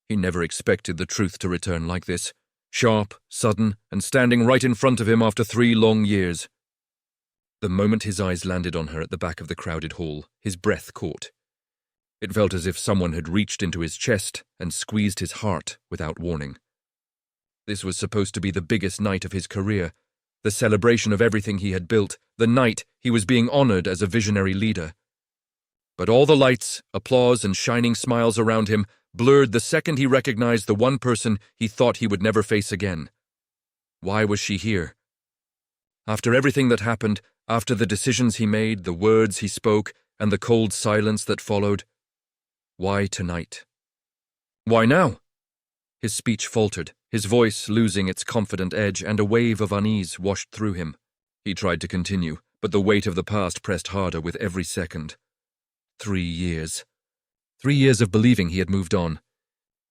He never expected the truth to return like this, sharp, sudden, and standing right in front of him after 3 long years. The moment his eyes landed on her at the back of the crowded hall, his breath caught. It felt as if someone had reached into his chest and squeezed his heart without warning. This was supposed to be the biggest night of his career, the celebration of everything he had built, the night he was being honored as a visionary leader. But all the lights, applause, and shining smiles around him blurred the second he recognized the one person he thought he would never face again. Why was she here? After everything that happened, after the decisions he made, the words he spoke, and the cold silence that followed, why tonight? Why now? His speech faltered, his voice losing its confident edge, and a wave of unease washed through him. He tried to continue, but the weight of the past pressed harder with every second. 3 years. 3 years of believing he had moved on.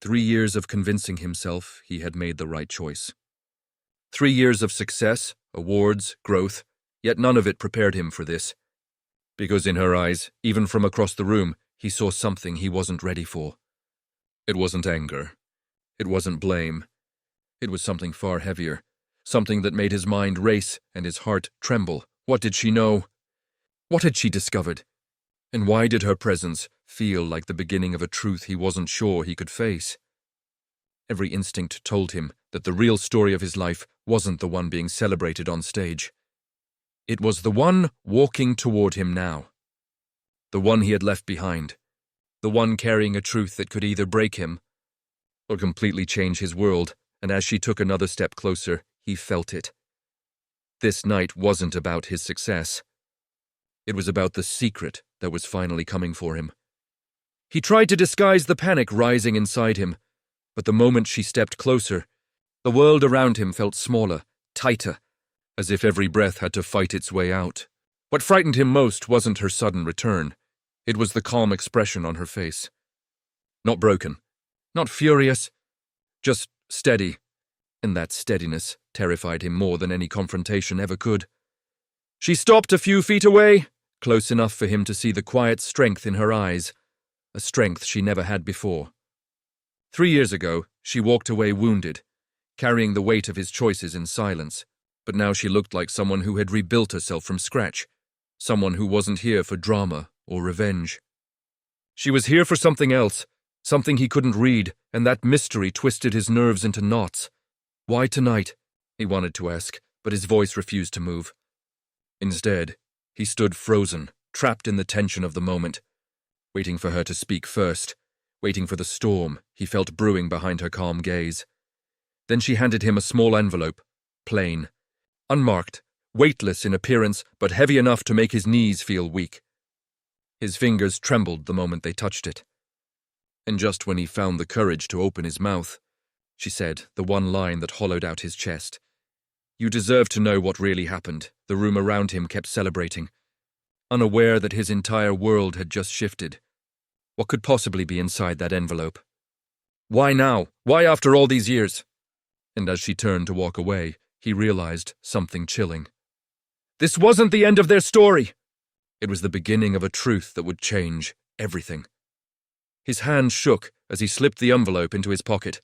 3 years of convincing himself he had made the right choice. 3 years of success, awards, growth, yet none of it prepared him for this. Because in her eyes, even from across the room, he saw something he wasn't ready for. It wasn't anger. It wasn't blame. It was something far heavier, something that made his mind race and his heart tremble. What did she know? What had she discovered? And why did her presence feel like the beginning of a truth he wasn't sure he could face? Every instinct told him that the real story of his life wasn't the one being celebrated on stage. It was the one walking toward him now. The one he had left behind. The one carrying a truth that could either break him or completely change his world, and as she took another step closer, he felt it. This night wasn't about his success. It was about the secret that was finally coming for him. He tried to disguise the panic rising inside him, but the moment she stepped closer, the world around him felt smaller, tighter, as if every breath had to fight its way out. What frightened him most wasn't her sudden return. It was the calm expression on her face. Not broken, not furious, just steady, and that steadiness terrified him more than any confrontation ever could. She stopped a few feet away, close enough for him to see the quiet strength in her eyes, a strength she never had before. 3 years ago, she walked away wounded, carrying the weight of his choices in silence, but now she looked like someone who had rebuilt herself from scratch, someone who wasn't here for drama or revenge. She was here for something else, something he couldn't read, and that mystery twisted his nerves into knots. Why tonight? He wanted to ask, but his voice refused to move. Instead, he stood frozen, trapped in the tension of the moment, waiting for her to speak first, waiting for the storm he felt brewing behind her calm gaze. Then she handed him a small envelope, plain, unmarked, weightless in appearance, but heavy enough to make his knees feel weak. His fingers trembled the moment they touched it. And just when he found the courage to open his mouth, she said the one line that hollowed out his chest. You deserve to know what really happened. The room around him kept celebrating, unaware that his entire world had just shifted. What could possibly be inside that envelope? Why now? Why after all these years? And as she turned to walk away, he realized something chilling. This wasn't the end of their story. It was the beginning of a truth that would change everything. His hand shook as he slipped the envelope into his pocket,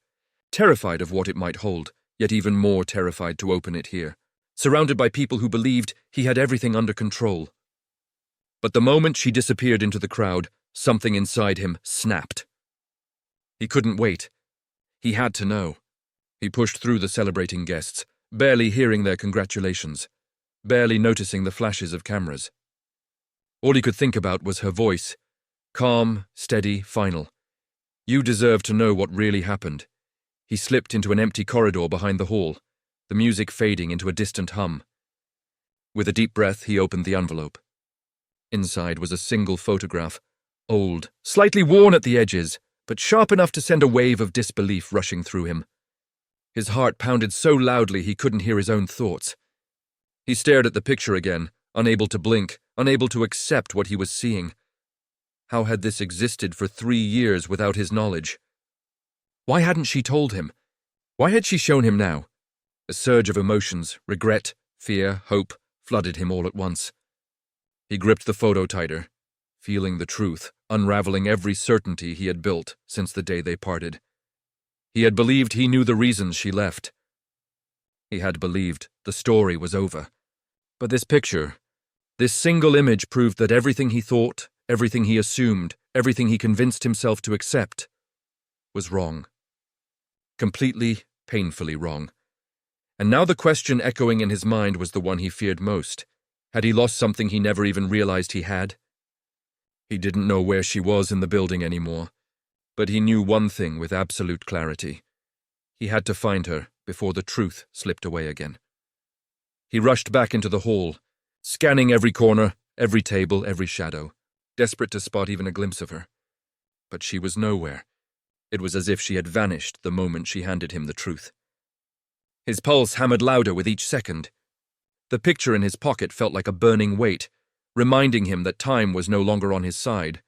terrified of what it might hold, yet even more terrified to open it here, surrounded by people who believed he had everything under control. But the moment she disappeared into the crowd, something inside him snapped. He couldn't wait. He had to know. He pushed through the celebrating guests, barely hearing their congratulations, barely noticing the flashes of cameras. All he could think about was her voice, calm, steady, final. You deserve to know what really happened. He slipped into an empty corridor behind the hall, the music fading into a distant hum. With a deep breath, he opened the envelope. Inside was a single photograph, old, slightly worn at the edges, but sharp enough to send a wave of disbelief rushing through him. His heart pounded so loudly he couldn't hear his own thoughts. He stared at the picture again, unable to blink, unable to accept what he was seeing. How had this existed for 3 years without his knowledge? Why hadn't she told him? Why had she shown him now? A surge of emotions, regret, fear, hope, flooded him all at once. He gripped the photo tighter, feeling the truth, unraveling every certainty he had built since the day they parted. He had believed he knew the reasons she left. He had believed the story was over. But this picture, this single image proved that everything he thought, everything he assumed, everything he convinced himself to accept, was wrong. Completely, painfully wrong. And now the question echoing in his mind was the one he feared most. Had he lost something he never even realized he had? He didn't know where she was in the building anymore, but he knew one thing with absolute clarity. He had to find her before the truth slipped away again. He rushed back into the hall, scanning every corner, every table, every shadow, desperate to spot even a glimpse of her. But she was nowhere. It was as if she had vanished the moment she handed him the truth. His pulse hammered louder with each second. The picture in his pocket felt like a burning weight, reminding him that time was no longer on his side.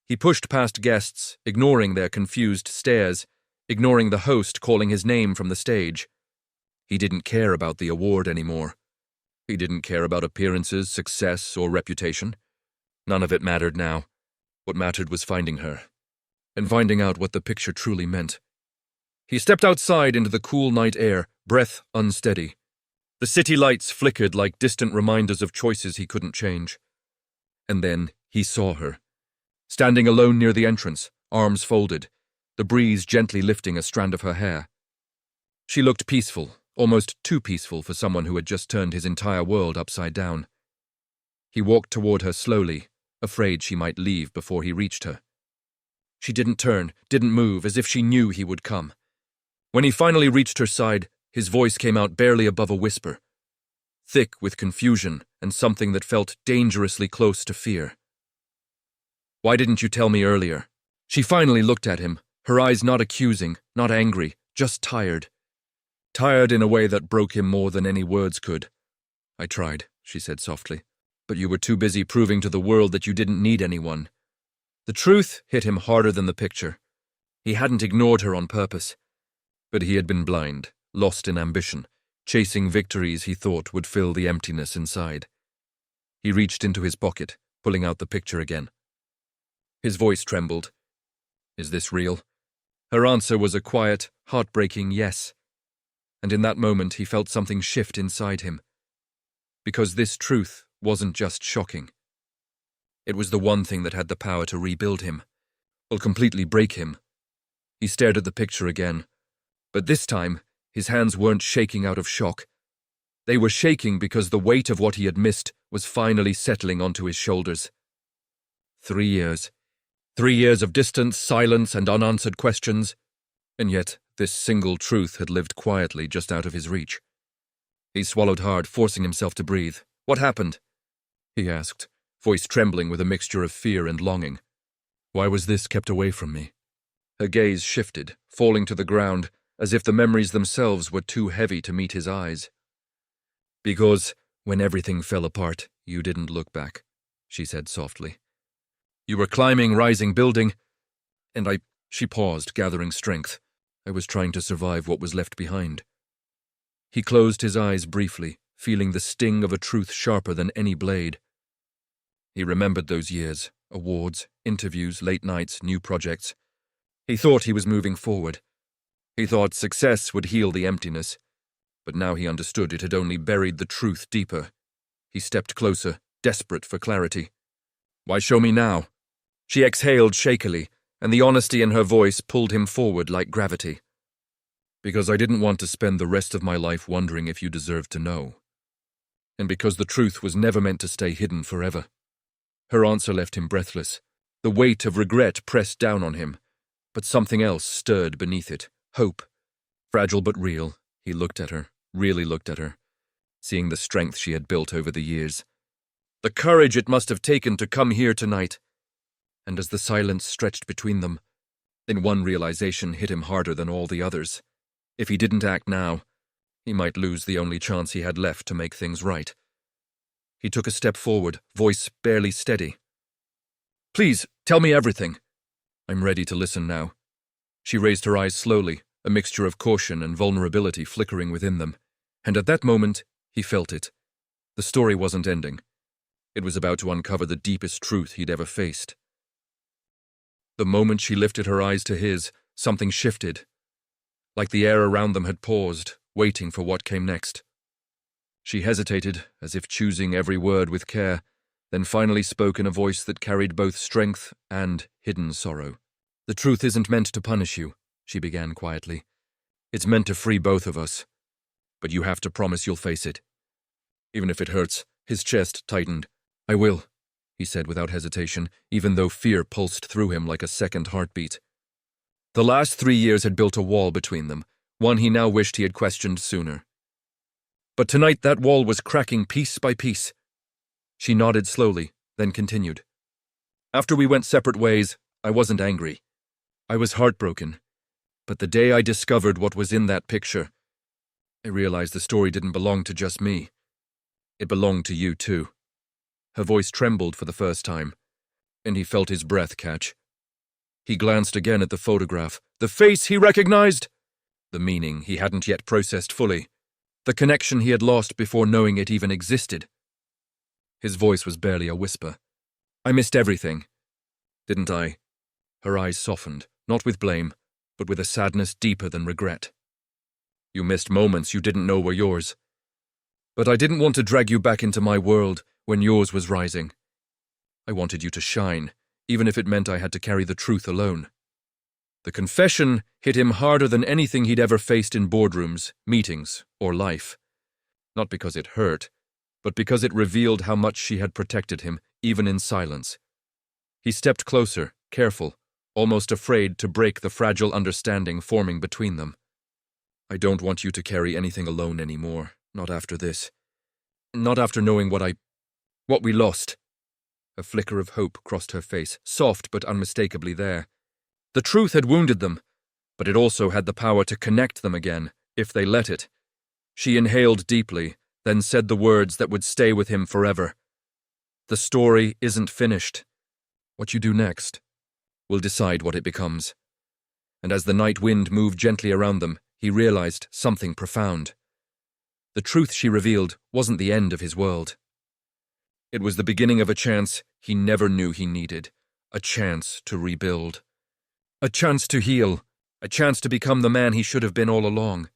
He pushed past guests, ignoring their confused stares, ignoring the host calling his name from the stage. He didn't care about the award anymore. He didn't care about appearances, success, or reputation. None of it mattered now. What mattered was finding her, and finding out what the picture truly meant. He stepped outside into the cool night air, breath unsteady. The city lights flickered like distant reminders of choices he couldn't change. And then he saw her, standing alone near the entrance, arms folded, the breeze gently lifting a strand of her hair. She looked peaceful, almost too peaceful for someone who had just turned his entire world upside down. He walked toward her slowly, afraid she might leave before he reached her. She didn't turn, didn't move, as if she knew he would come. When he finally reached her side, his voice came out barely above a whisper, thick with confusion and something that felt dangerously close to fear. "Why didn't you tell me earlier?" She finally looked at him, her eyes not accusing, not angry, just tired. Tired in a way that broke him more than any words could. "I tried," she said softly, "but you were too busy proving to the world that you didn't need anyone." The truth hit him harder than the picture. He hadn't ignored her on purpose, but he had been blind, lost in ambition, chasing victories he thought would fill the emptiness inside. He reached into his pocket, pulling out the picture again. His voice trembled. "Is this real?" Her answer was a quiet, heartbreaking yes. And in that moment he felt something shift inside him. Because this truth wasn't just shocking. It was the one thing that had the power to rebuild him, or completely break him. He stared at the picture again, but this time his hands weren't shaking out of shock. They were shaking because the weight of what he had missed was finally settling onto his shoulders. 3 years. 3 years of distance, silence, and unanswered questions, and yet this single truth had lived quietly just out of his reach. He swallowed hard, forcing himself to breathe. "What happened?" he asked, voice trembling with a mixture of fear and longing. Why was this kept away from me? Her gaze shifted, falling to the ground, as if the memories themselves were too heavy to meet his eyes. "Because, when everything fell apart, you didn't look back," she said softly. "You were climbing rising building, and She paused, gathering strength. "I was trying to survive what was left behind." He closed his eyes briefly, feeling the sting of a truth sharper than any blade. He remembered those years, awards, interviews, late nights, new projects. He thought he was moving forward. He thought success would heal the emptiness, but now he understood it had only buried the truth deeper. He stepped closer, desperate for clarity. "Why show me now?" She exhaled shakily, and the honesty in her voice pulled him forward like gravity. "Because I didn't want to spend the rest of my life wondering if you deserved to know. And because the truth was never meant to stay hidden forever." Her answer left him breathless. The weight of regret pressed down on him, but something else stirred beneath it. Hope. Fragile but real, he looked at her, really looked at her, seeing the strength she had built over the years. The courage it must have taken to come here tonight. And as the silence stretched between them, then one realization hit him harder than all the others. If he didn't act now, he might lose the only chance he had left to make things right. He took a step forward, voice barely steady. "Please, tell me everything." "I'm ready to listen now." She raised her eyes slowly, a mixture of caution and vulnerability flickering within them, and at that moment, he felt it. The story wasn't ending. It was about to uncover the deepest truth he'd ever faced. The moment she lifted her eyes to his, something shifted. like the air around them had paused, waiting for what came next. She hesitated, as if choosing every word with care, then finally spoke in a voice that carried both strength and hidden sorrow. "The truth isn't meant to punish you," she began quietly. "It's meant to free both of us. But you have to promise you'll face it. Even if it hurts." His chest tightened. "I will," he said without hesitation, even though fear pulsed through him like a second heartbeat. The last 3 years had built a wall between them, one he now wished he had questioned sooner. But tonight that wall was cracking piece by piece. She nodded slowly, then continued. "After we went separate ways, I wasn't angry. I was heartbroken. But the day I discovered what was in that picture, I realized the story didn't belong to just me. It belonged to you too." Her voice trembled for the first time, and he felt his breath catch. He glanced again at the photograph, the face he recognized, the meaning he hadn't yet processed fully, the connection he had lost before knowing it even existed. His voice was barely a whisper. "I missed everything, didn't I?" Her eyes softened, not with blame, but with a sadness deeper than regret. "You missed moments you didn't know were yours. But I didn't want to drag you back into my world when yours was rising. I wanted you to shine, even if it meant I had to carry the truth alone." The confession hit him harder than anything he'd ever faced in boardrooms, meetings, or life. Not because it hurt, but because it revealed how much she had protected him, even in silence. He stepped closer, careful, almost afraid to break the fragile understanding forming between them. "I don't want you to carry anything alone anymore, not after this. Not after knowing what we lost." A flicker of hope crossed her face, soft but unmistakably there. The truth had wounded them, but it also had the power to connect them again, if they let it. She inhaled deeply, then said the words that would stay with him forever. "The story isn't finished. What you do next will decide what it becomes." And as the night wind moved gently around them, he realized something profound. The truth she revealed wasn't the end of his world. It was the beginning of a chance he never knew he needed, a chance to rebuild. A chance to heal, a chance to become the man he should have been all along.